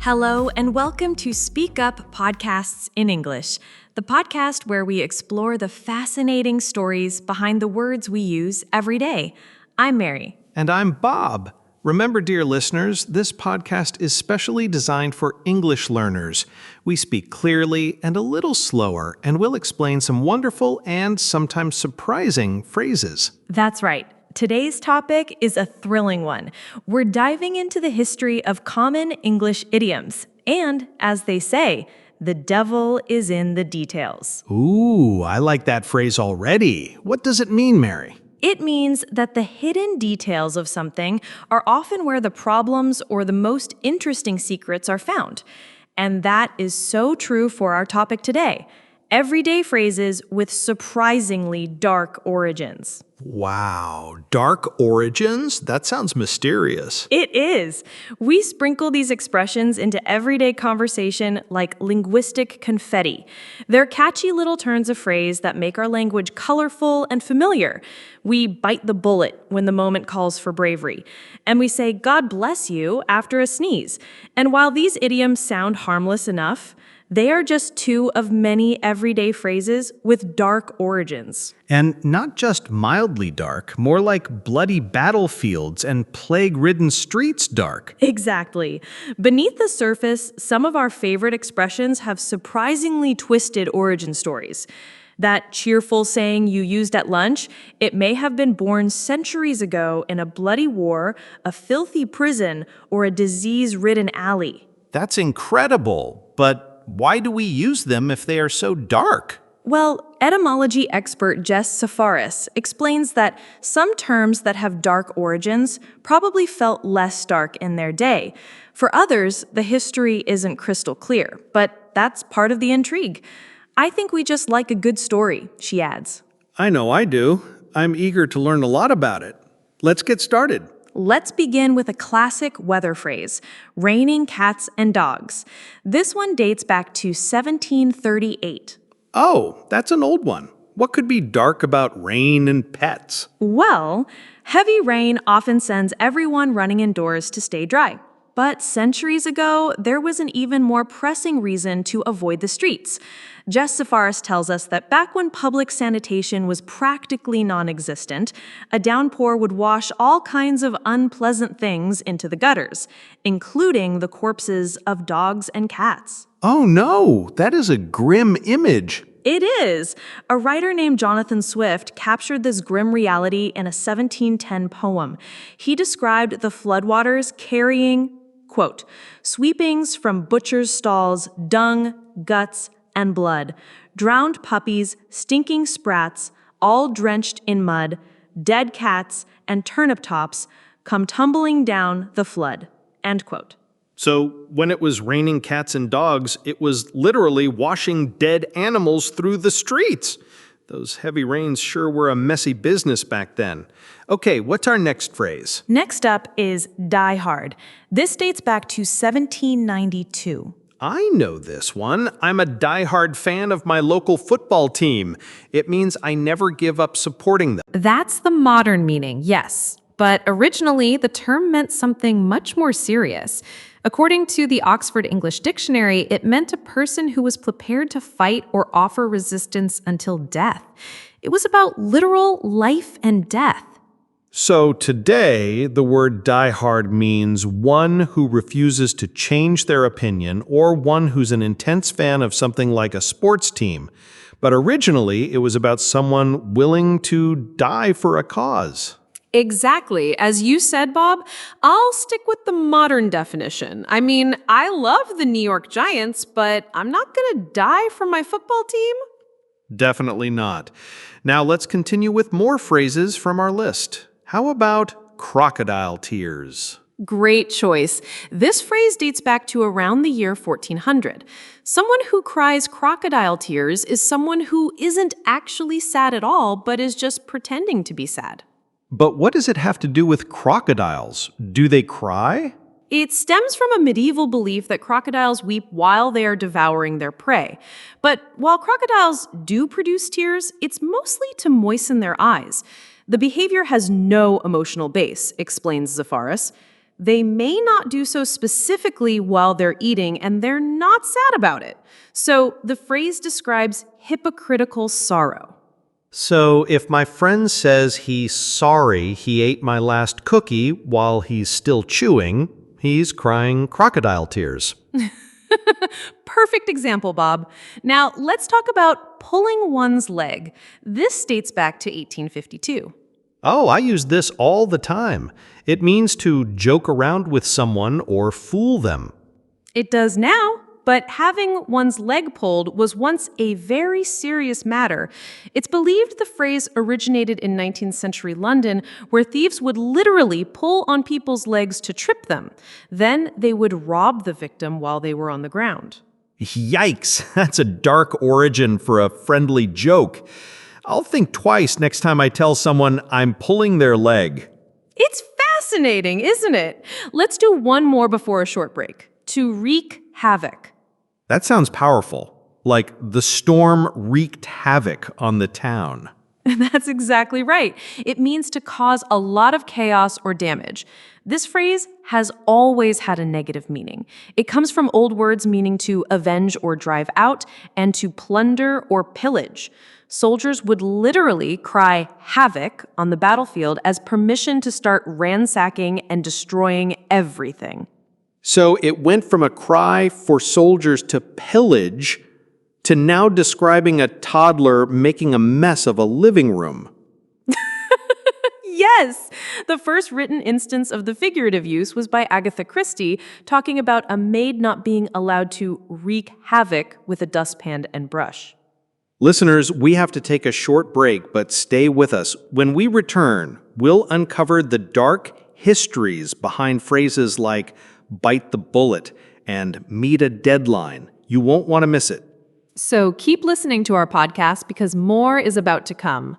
Hello, and welcome to Speak Up Podcasts in English, the podcast where we explore the fascinating stories behind the words we use every day. I'm Mary. And I'm Bob. Remember, dear listeners, this podcast is specially designed for English learners. We speak clearly and a little slower, and we'll explain some wonderful and sometimes surprising phrases. That's right. Today's topic is a thrilling one. We're diving into the history of common English idioms. And, as they say, the devil is in the details. Ooh, I like that phrase already. What does it mean, Mary? It means that the hidden details of something are often where the problems or the most interesting secrets are found. And that is so true for our topic today. Everyday phrases with surprisingly dark origins. Wow, dark origins? That sounds mysterious. It is. We sprinkle these expressions into everyday conversation like linguistic confetti. They're catchy little turns of phrase that make our language colorful and familiar. We bite the bullet when the moment calls for bravery. And we say, God bless you, after a sneeze. And while these idioms sound harmless enough, they are just two of many everyday phrases with dark origins. And not just mildly dark, more like bloody battlefields and plague-ridden streets dark. Exactly. Beneath the surface, some of our favorite expressions have surprisingly twisted origin stories. That cheerful saying you used at lunch, it may have been born centuries ago in a bloody war, a filthy prison, or a disease-ridden alley. That's incredible, but why do we use them if they are so dark? Well, etymology expert Jess Safaris explains that some terms that have dark origins probably felt less dark in their day. For others, the history isn't crystal clear, but that's part of the intrigue. I think we just like a good story, she adds. I know I do. I'm eager to learn a lot about it. Let's get started. Let's begin with a classic weather phrase, raining cats and dogs. This one dates back to 1738. Oh, that's an old one. What could be dark about rain and pets? Well, heavy rain often sends everyone running indoors to stay dry. But centuries ago, there was an even more pressing reason to avoid the streets. Jess Safaris tells us that back when public sanitation was practically non-existent, a downpour would wash all kinds of unpleasant things into the gutters, including the corpses of dogs and cats. Oh no, that is a grim image. It is. A writer named Jonathan Swift captured this grim reality in a 1710 poem. He described the floodwaters carrying, quote, sweepings from butchers' stalls, dung, guts, and blood, drowned puppies, stinking sprats, all drenched in mud, dead cats, and turnip tops come tumbling down the flood, end quote. So when it was raining cats and dogs, it was literally washing dead animals through the streets. Those heavy rains sure were a messy business back then. Okay, what's our next phrase? Next up is die hard. This dates back to 1792. I know this one. I'm a diehard fan of my local football team. It means I never give up supporting them. That's the modern meaning, yes. But originally, the term meant something much more serious. According to the Oxford English Dictionary, it meant a person who was prepared to fight or offer resistance until death. It was about literal life and death. So today, the word diehard means one who refuses to change their opinion or one who's an intense fan of something like a sports team. But originally, it was about someone willing to die for a cause. Exactly. As you said, Bob, I'll stick with the modern definition. I mean, I love the New York Giants, but I'm not going to die for my football team. Definitely not. Now let's continue with more phrases from our list. How about crocodile tears? Great choice. This phrase dates back to around the year 1400. Someone who cries crocodile tears is someone who isn't actually sad at all, but is just pretending to be sad. But what does it have to do with crocodiles? Do they cry? It stems from a medieval belief that crocodiles weep while they are devouring their prey. But while crocodiles do produce tears, it's mostly to moisten their eyes. The behavior has no emotional base, explains Zafaris. They may not do so specifically while they're eating, and they're not sad about it. So the phrase describes hypocritical sorrow. So if my friend says he's sorry he ate my last cookie while he's still chewing, he's crying crocodile tears. Perfect example, Bob. Now, let's talk about pulling one's leg. This dates back to 1852. Oh, I use this all the time. It means to joke around with someone or fool them. It does now, but having one's leg pulled was once a very serious matter. It's believed the phrase originated in 19th century London, where thieves would literally pull on people's legs to trip them. Then they would rob the victim while they were on the ground. Yikes, that's a dark origin for a friendly joke. I'll think twice next time I tell someone I'm pulling their leg. It's fascinating, isn't it? Let's do one more before a short break. To wreak havoc. That sounds powerful, like the storm wreaked havoc on the town. That's exactly right. It means to cause a lot of chaos or damage. This phrase has always had a negative meaning. It comes from old words meaning to avenge or drive out and to plunder or pillage. Soldiers would literally cry havoc on the battlefield as permission to start ransacking and destroying everything. So it went from a cry for soldiers to pillage to now describing a toddler making a mess of a living room. Yes! The first written instance of the figurative use was by Agatha Christie, talking about a maid not being allowed to wreak havoc with a dustpan and brush. Listeners, we have to take a short break, but stay with us. When we return, we'll uncover the dark histories behind phrases like bite the bullet and meet a deadline. You won't want to miss it. So keep listening to our podcast because more is about to come.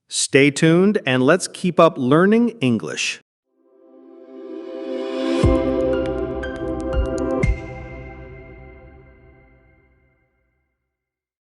Stay tuned and let's keep up learning English.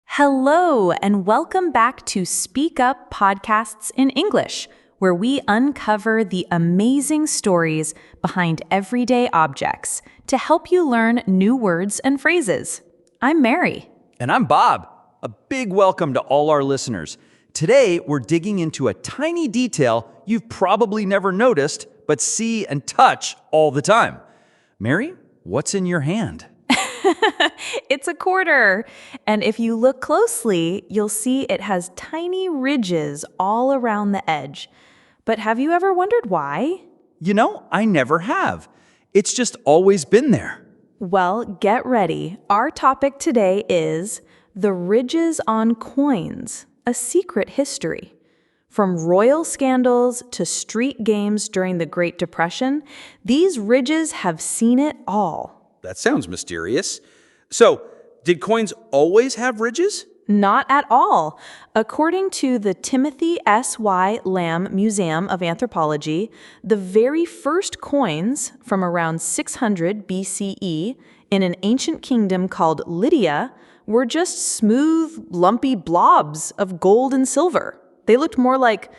Hello, and welcome back to Speak Up Podcasts in English, where we uncover the amazing stories behind everyday objects to help you learn new words and phrases. I'm Mary. And I'm Bob. A big welcome to all our listeners. Today, we're digging into a tiny detail you've probably never noticed, but see and touch all the time. Mary, what's in your hand? It's a quarter. And if you look closely, you'll see it has tiny ridges all around the edge. But have you ever wondered why? You know, I never have. It's just always been there. Well, get ready. Our topic today is the ridges on coins, a secret history. From royal scandals to street games during the Great Depression, these ridges have seen it all. That sounds mysterious. So, did coins always have ridges? Not at all. According to the Timothy S. Y. Lamb Museum of Anthropology, the very first coins from around 600 BCE in an ancient kingdom called Lydia were just smooth, lumpy blobs of gold and silver. They looked more like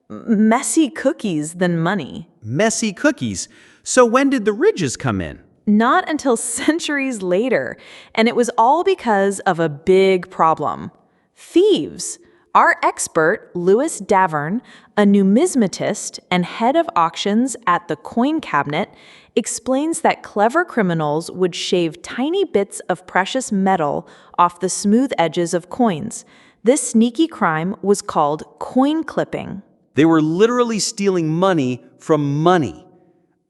messy cookies than money. Messy cookies. So when did the ridges come in? Not until centuries later, and it was all because of a big problem. Thieves. Our expert, Louis Davern, a numismatist and head of auctions at the Coin Cabinet, explains that clever criminals would shave tiny bits of precious metal off the smooth edges of coins. This sneaky crime was called coin clipping. They were literally stealing money from money.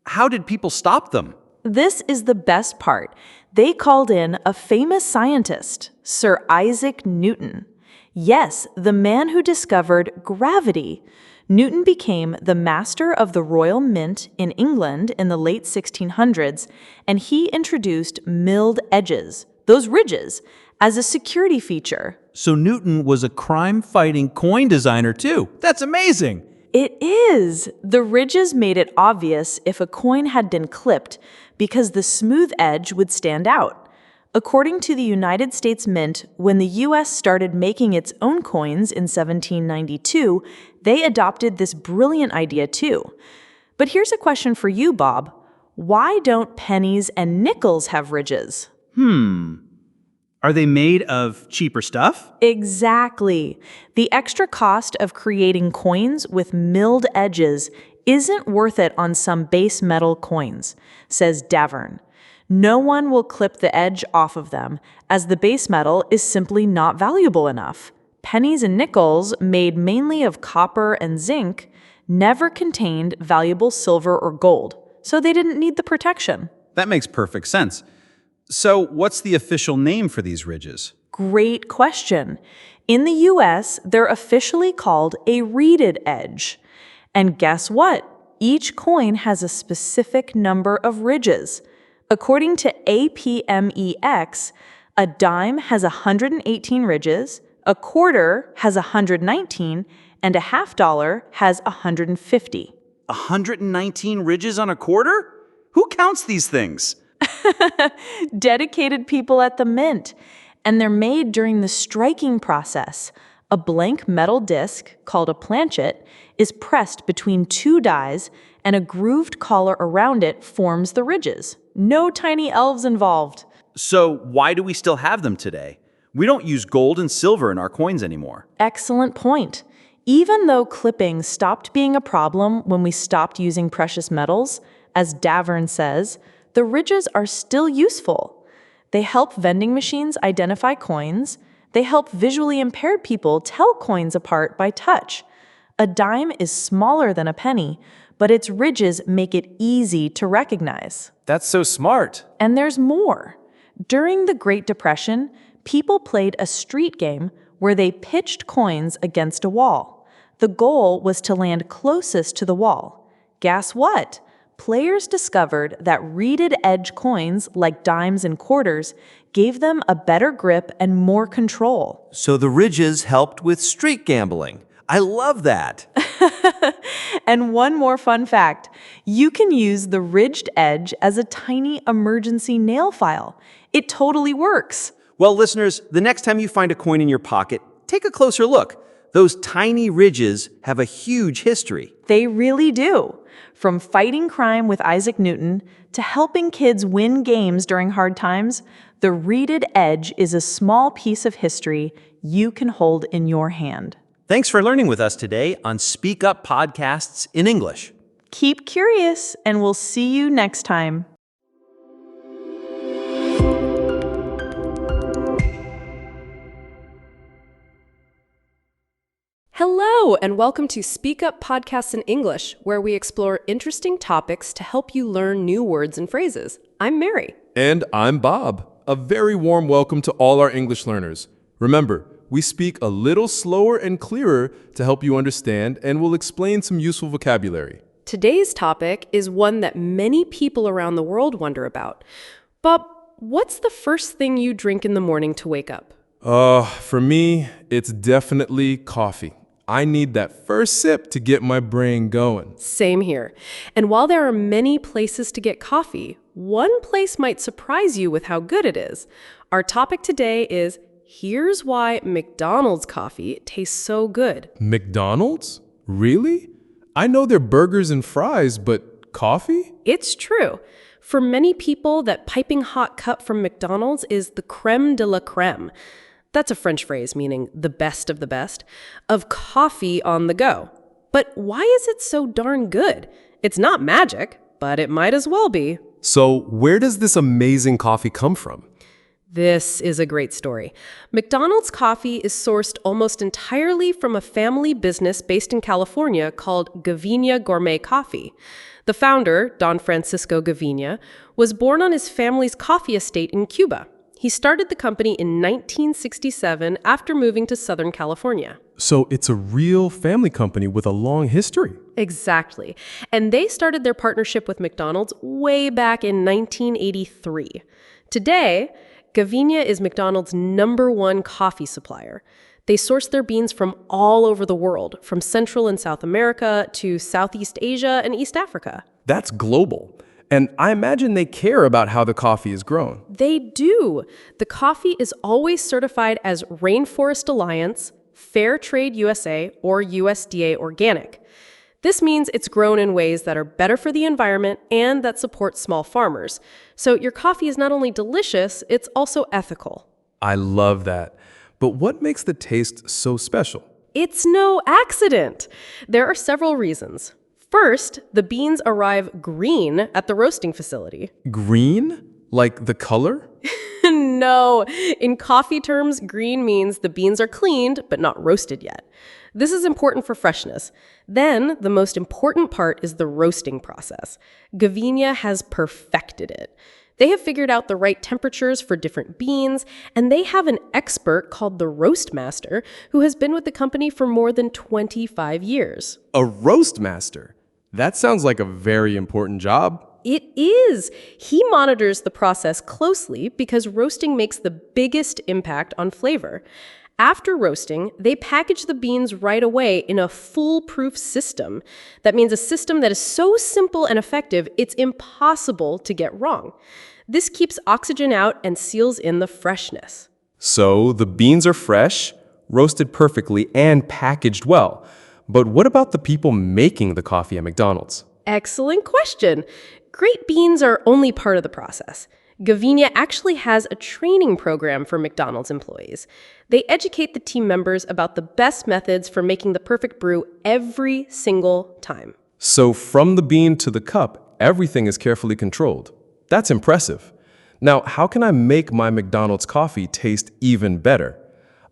How did people stop them? This is the best part. They called in a famous scientist, Sir Isaac Newton. Yes, the man who discovered gravity. Newton became the master of the Royal Mint in England in the late 1600s, and he introduced milled edges, those ridges, as a security feature. So Newton was a crime-fighting coin designer too. That's amazing! It is! The ridges made it obvious if a coin had been clipped because the smooth edge would stand out. According to the United States Mint, when the U.S. started making its own coins in 1792, they adopted this brilliant idea too. But here's a question for you, Bob. Why don't pennies and nickels have ridges? Are they made of cheaper stuff? Exactly. The extra cost of creating coins with milled edges isn't worth it on some base metal coins, says Davern. No one will clip the edge off of them, as the base metal is simply not valuable enough. Pennies and nickels, made mainly of copper and zinc, never contained valuable silver or gold, so they didn't need the protection. That makes perfect sense. So, what's the official name for these ridges? Great question. In the US, they're officially called a reeded edge. And guess what? Each coin has a specific number of ridges. According to APMEX, a dime has 118 ridges, a quarter has 119, and a half dollar has 150. 119 ridges on a quarter? Who counts these things? Dedicated people at the mint. And they're made during the striking process. A blank metal disc, called a planchet, is pressed between two dies, and a grooved collar around it forms the ridges. No tiny elves involved. So, why do we still have them today? We don't use gold and silver in our coins anymore. Excellent point. Even though clipping stopped being a problem when we stopped using precious metals, as Davern says, the ridges are still useful. They help vending machines identify coins. They help visually impaired people tell coins apart by touch. A dime is smaller than a penny, but its ridges make it easy to recognize. That's so smart. And there's more. During the Great Depression, people played a street game where they pitched coins against a wall. The goal was to land closest to the wall. Guess what? Players discovered that reeded edge coins, like dimes and quarters, gave them a better grip and more control. So the ridges helped with street gambling. I love that. And one more fun fact, you can use the ridged edge as a tiny emergency nail file. It totally works. Well, listeners, the next time you find a coin in your pocket, take a closer look. Those tiny ridges have a huge history. They really do. From fighting crime with Isaac Newton to helping kids win games during hard times, the reeded edge is a small piece of history you can hold in your hand. Thanks for learning with us today on Speak Up Podcasts in English. Keep curious, and we'll see you next time. Hello, and welcome to Speak Up Podcasts in English, where we explore interesting topics to help you learn new words and phrases. I'm Mary. And I'm Bob. A very warm welcome to all our English learners. Remember, we speak a little slower and clearer to help you understand, and we'll explain some useful vocabulary. Today's topic is one that many people around the world wonder about. Bob, what's the first thing you drink in the morning to wake up? For me, it's definitely coffee. I need that first sip to get my brain going. Same here. And while there are many places to get coffee, one place might surprise you with how good it is. Our topic today is here's why McDonald's coffee tastes so good. McDonald's? Really? I know they're burgers and fries, but coffee? It's true. For many people, that piping hot cup from McDonald's is the crème de la crème. That's a French phrase meaning the best of the best, of coffee on the go. But why is it so darn good? It's not magic, but it might as well be. So where does this amazing coffee come from? This is a great story. McDonald's coffee is sourced almost entirely from a family business based in California called Gavinia Gourmet Coffee. The founder, Don Francisco Gavinia, was born on his family's coffee estate in Cuba. He started the company in 1967 after moving to Southern California. So it's a real family company with a long history. Exactly. And they started their partnership with McDonald's way back in 1983. Today, Gavinia is McDonald's #1 coffee supplier. They source their beans from all over the world, from Central and South America to Southeast Asia and East Africa. That's global. And I imagine they care about how the coffee is grown. They do. The coffee is always certified as Rainforest Alliance, Fair Trade USA, or USDA Organic. This means it's grown in ways that are better for the environment and that support small farmers. So your coffee is not only delicious, it's also ethical. I love that. But what makes the taste so special? It's no accident. There are several reasons. First, the beans arrive green at the roasting facility. Green? Like the color? No, in coffee terms, green means the beans are cleaned but not roasted yet. This is important for freshness. Then, the most important part is the roasting process. Gavinia has perfected it. They have figured out the right temperatures for different beans, and they have an expert called the roast master who has been with the company for more than 25 years. A roast master? That sounds like a very important job. It is. He monitors the process closely because roasting makes the biggest impact on flavor. After roasting, they package the beans right away in a foolproof system. That means a system that is so simple and effective, it's impossible to get wrong. This keeps oxygen out and seals in the freshness. So the beans are fresh, roasted perfectly, and packaged well. But what about the people making the coffee at McDonald's? Excellent question. Great beans are only part of the process. Gavinia actually has a training program for McDonald's employees. They educate the team members about the best methods for making the perfect brew every single time. So from the bean to the cup, everything is carefully controlled. That's impressive. Now, how can I make my McDonald's coffee taste even better?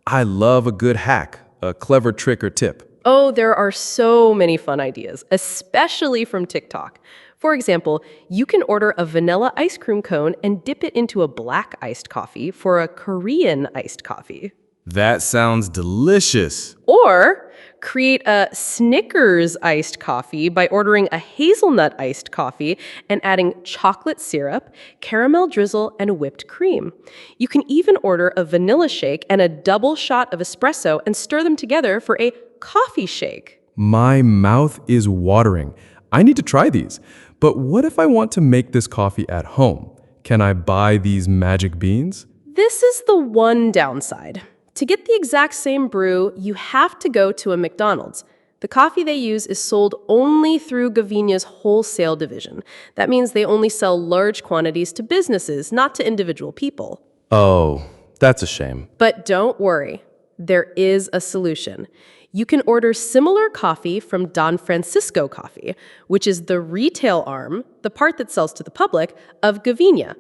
I love a good hack, a clever trick or tip. Oh, there are so many fun ideas, especially from TikTok. For example, you can order a vanilla ice cream cone and dip it into a black iced coffee for a Korean iced coffee. That sounds delicious. Or create a Snickers iced coffee by ordering a hazelnut iced coffee and adding chocolate syrup, caramel drizzle, and whipped cream. You can even order a vanilla shake and a double shot of espresso and stir them together for a coffee shake. My mouth is watering. I need to try these. But what if I want to make this coffee at home? Can I buy these magic beans? This is the one downside. To get the exact same brew, you have to go to a McDonald's. The coffee they use is sold only through Gavinia's wholesale division. That means they only sell large quantities to businesses, not to individual people. Oh, that's a shame. But don't worry, there is a solution. You can order similar coffee from Don Francisco Coffee, which is the retail arm, the part that sells to the public, of Gavinia.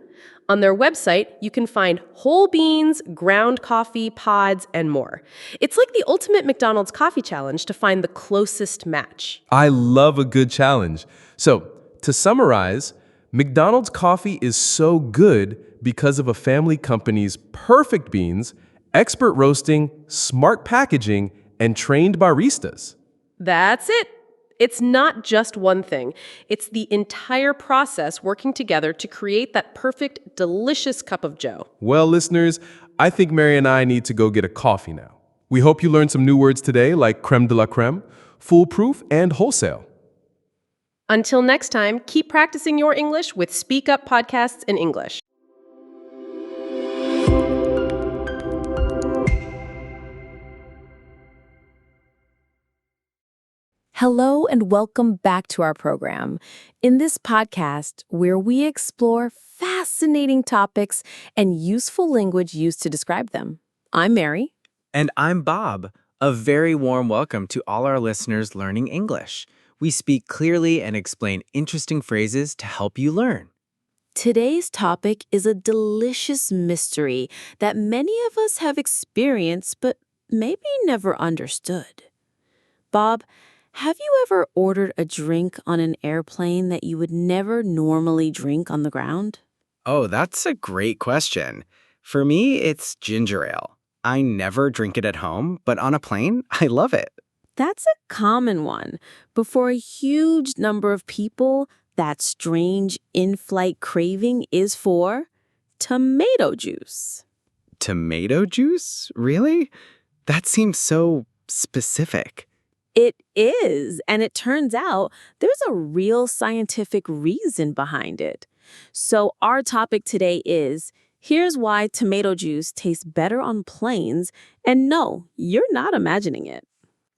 On their website, you can find whole beans, ground coffee, pods, and more. It's like the ultimate McDonald's coffee challenge to find the closest match. I love a good challenge. So, to summarize, McDonald's coffee is so good because of a family company's perfect beans, expert roasting, smart packaging, and trained baristas. That's it. It's not just one thing. It's the entire process working together to create that perfect, delicious cup of joe. Well, listeners, I think Mary and I need to go get a coffee now. We hope you learned some new words today like creme de la creme, foolproof, and wholesale. Until next time, keep practicing your English with Speak Up Podcasts in English. Hello and welcome back to our program. In this podcast, where we explore fascinating topics and useful language used to describe them. I'm Mary. And I'm Bob. A very warm welcome to all our listeners learning English. We speak clearly and explain interesting phrases to help you learn. Today's topic is a delicious mystery that many of us have experienced but maybe never understood. Bob, have you ever ordered a drink on an airplane that you would never normally drink on the ground? Oh, that's a great question. For me, it's ginger ale. I never drink it at home, but on a plane, I love it. That's a common one. But for a huge number of people, that strange in-flight craving is for tomato juice. Tomato juice? Really? That seems so specific. It is, and it turns out there's a real scientific reason behind it. So our topic today is, here's why tomato juice tastes better on planes, and no, you're not imagining it.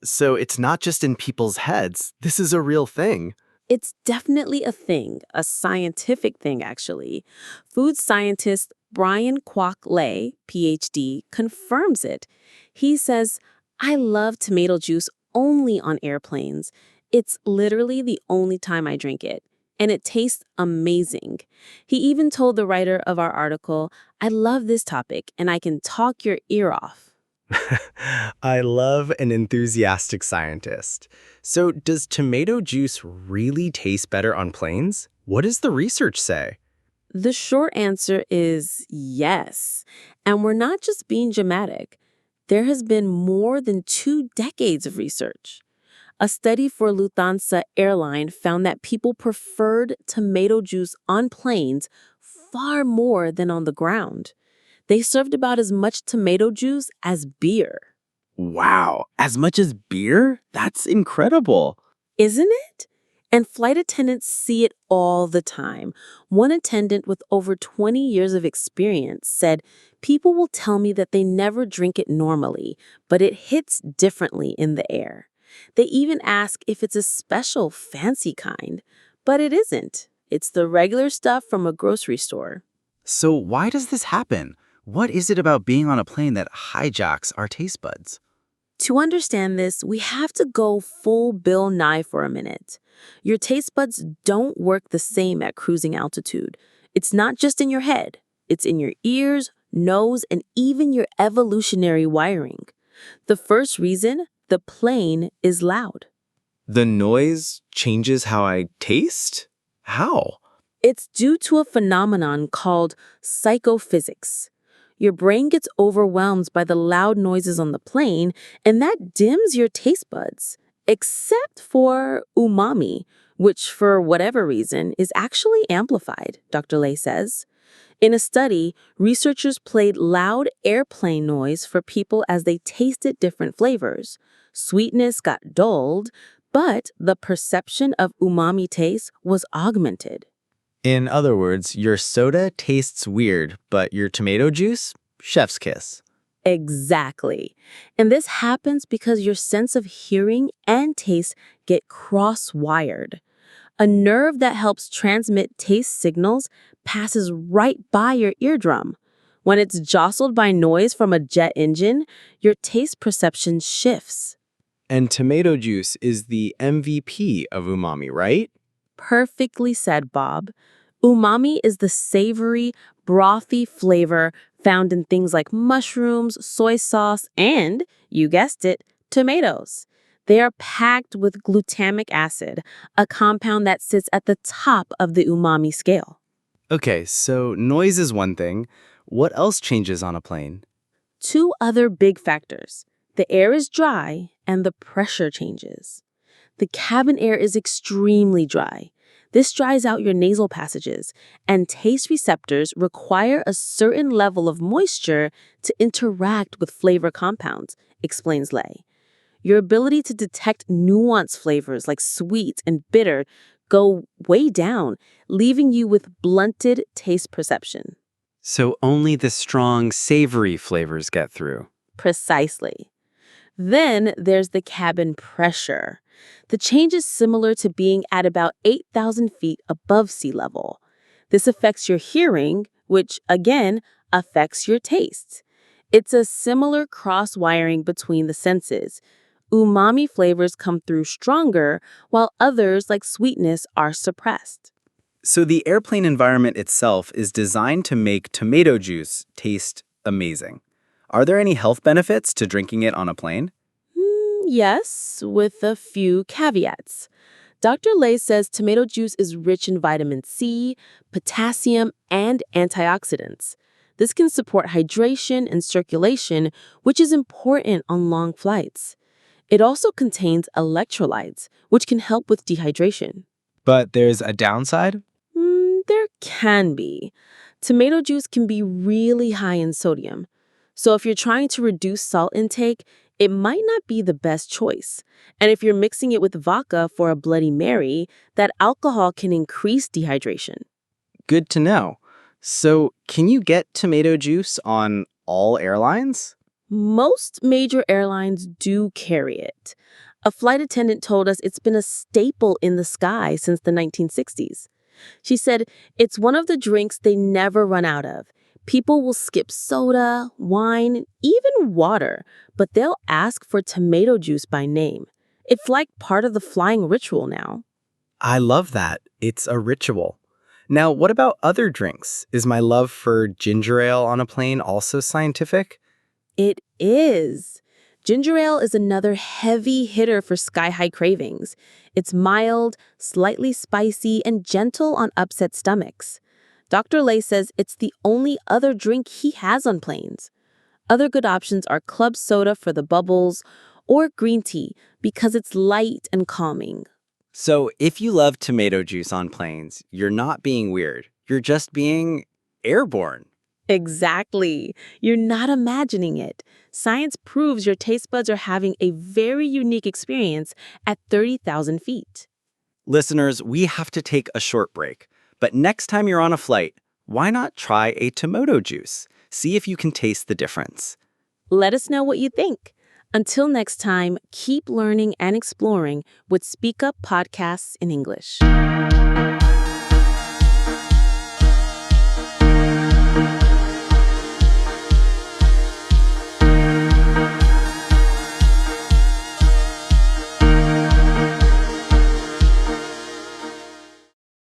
So it's not just in people's heads. This is a real thing. It's definitely a thing, a scientific thing, actually. Food scientist Brian Kwok Lay, PhD, confirms it. He says, I love tomato juice only on airplanes. It's literally the only time I drink it. And it tastes amazing. He even told the writer of our article, I love this topic and I can talk your ear off. I love an enthusiastic scientist. So, does tomato juice really taste better on planes? What does the research say? The short answer is yes. And we're not just being dramatic. There has been more than 2 decades of research. A study for Lufthansa airline found that people preferred tomato juice on planes far more than on the ground. They served about as much tomato juice as beer. Wow, as much as beer? That's incredible. Isn't it? And flight attendants see it all the time. One attendant with over 20 years of experience said, people will tell me that they never drink it normally, but it hits differently in the air. They even ask if it's a special, fancy kind, but it isn't. It's the regular stuff from a grocery store. So, why does this happen? What is it about being on a plane that hijacks our taste buds? To understand this, we have to go full Bill Nye for a minute. Your taste buds don't work the same at cruising altitude. It's not just in your head. It's in your ears, nose, and even your evolutionary wiring. The first reason, the plane is loud. The noise changes how I taste? How? It's due to a phenomenon called psychophysics. Your brain gets overwhelmed by the loud noises on the plane, and that dims your taste buds, except for umami, which for whatever reason is actually amplified, Dr. Lay says. In a study, researchers played loud airplane noise for people as they tasted different flavors. Sweetness got dulled, but the perception of umami taste was augmented. In other words, your soda tastes weird, but your tomato juice? Chef's kiss. Exactly. And this happens because your sense of hearing and taste get cross-wired. A nerve that helps transmit taste signals passes right by your eardrum. When it's jostled by noise from a jet engine, your taste perception shifts. And tomato juice is the MVP of umami, right? Perfectly said, Bob. Umami is the savory, brothy flavor found in things like mushrooms, soy sauce, and, you guessed it, tomatoes. They are packed with glutamic acid, a compound that sits at the top of the umami scale. Okay, so noise is one thing. What else changes on a plane? 2 other big factors. The air is dry and the pressure changes. The cabin air is extremely dry. This dries out your nasal passages, and taste receptors require a certain level of moisture to interact with flavor compounds, explains Lay. Your ability to detect nuanced flavors like sweet and bitter go way down, leaving you with blunted taste perception. So only the strong, savory flavors get through. Precisely. Then there's the cabin pressure. The change is similar to being at about 8,000 feet above sea level. This affects your hearing, which, again, affects your taste. It's a similar cross-wiring between the senses. Umami flavors come through stronger, while others, like sweetness, are suppressed. So the airplane environment itself is designed to make tomato juice taste amazing. Are there any health benefits to drinking it on a plane? Yes, with a few caveats. Dr. Lay says tomato juice is rich in vitamin C, potassium, and antioxidants. This can support hydration and circulation, which is important on long flights. It also contains electrolytes, which can help with dehydration. But there's a downside? There can be. Tomato juice can be really high in sodium. So if you're trying to reduce salt intake, it might not be the best choice. And if you're mixing it with vodka for a Bloody Mary, that alcohol can increase dehydration. Good to know. So can you get tomato juice on all airlines? Most major airlines do carry it. A flight attendant told us it's been a staple in the sky since the 1960s. She said it's one of the drinks they never run out of. People will skip soda, wine, even water, but they'll ask for tomato juice by name. It's like part of the flying ritual now. I love that. It's a ritual. Now, what about other drinks? Is my love for ginger ale on a plane also scientific? It is. Ginger ale is another heavy hitter for sky-high cravings. It's mild, slightly spicy, and gentle on upset stomachs. Dr. Lay says it's the only other drink he has on planes. Other good options are club soda for the bubbles or green tea because it's light and calming. So, if you love tomato juice on planes, you're not being weird. You're just being airborne. Exactly. You're not imagining it. Science proves your taste buds are having a very unique experience at 30,000 feet. Listeners, we have to take a short break. But next time you're on a flight, why not try a tomato juice? See if you can taste the difference. Let us know what you think. Until next time, keep learning and exploring with Speak Up Podcasts in English.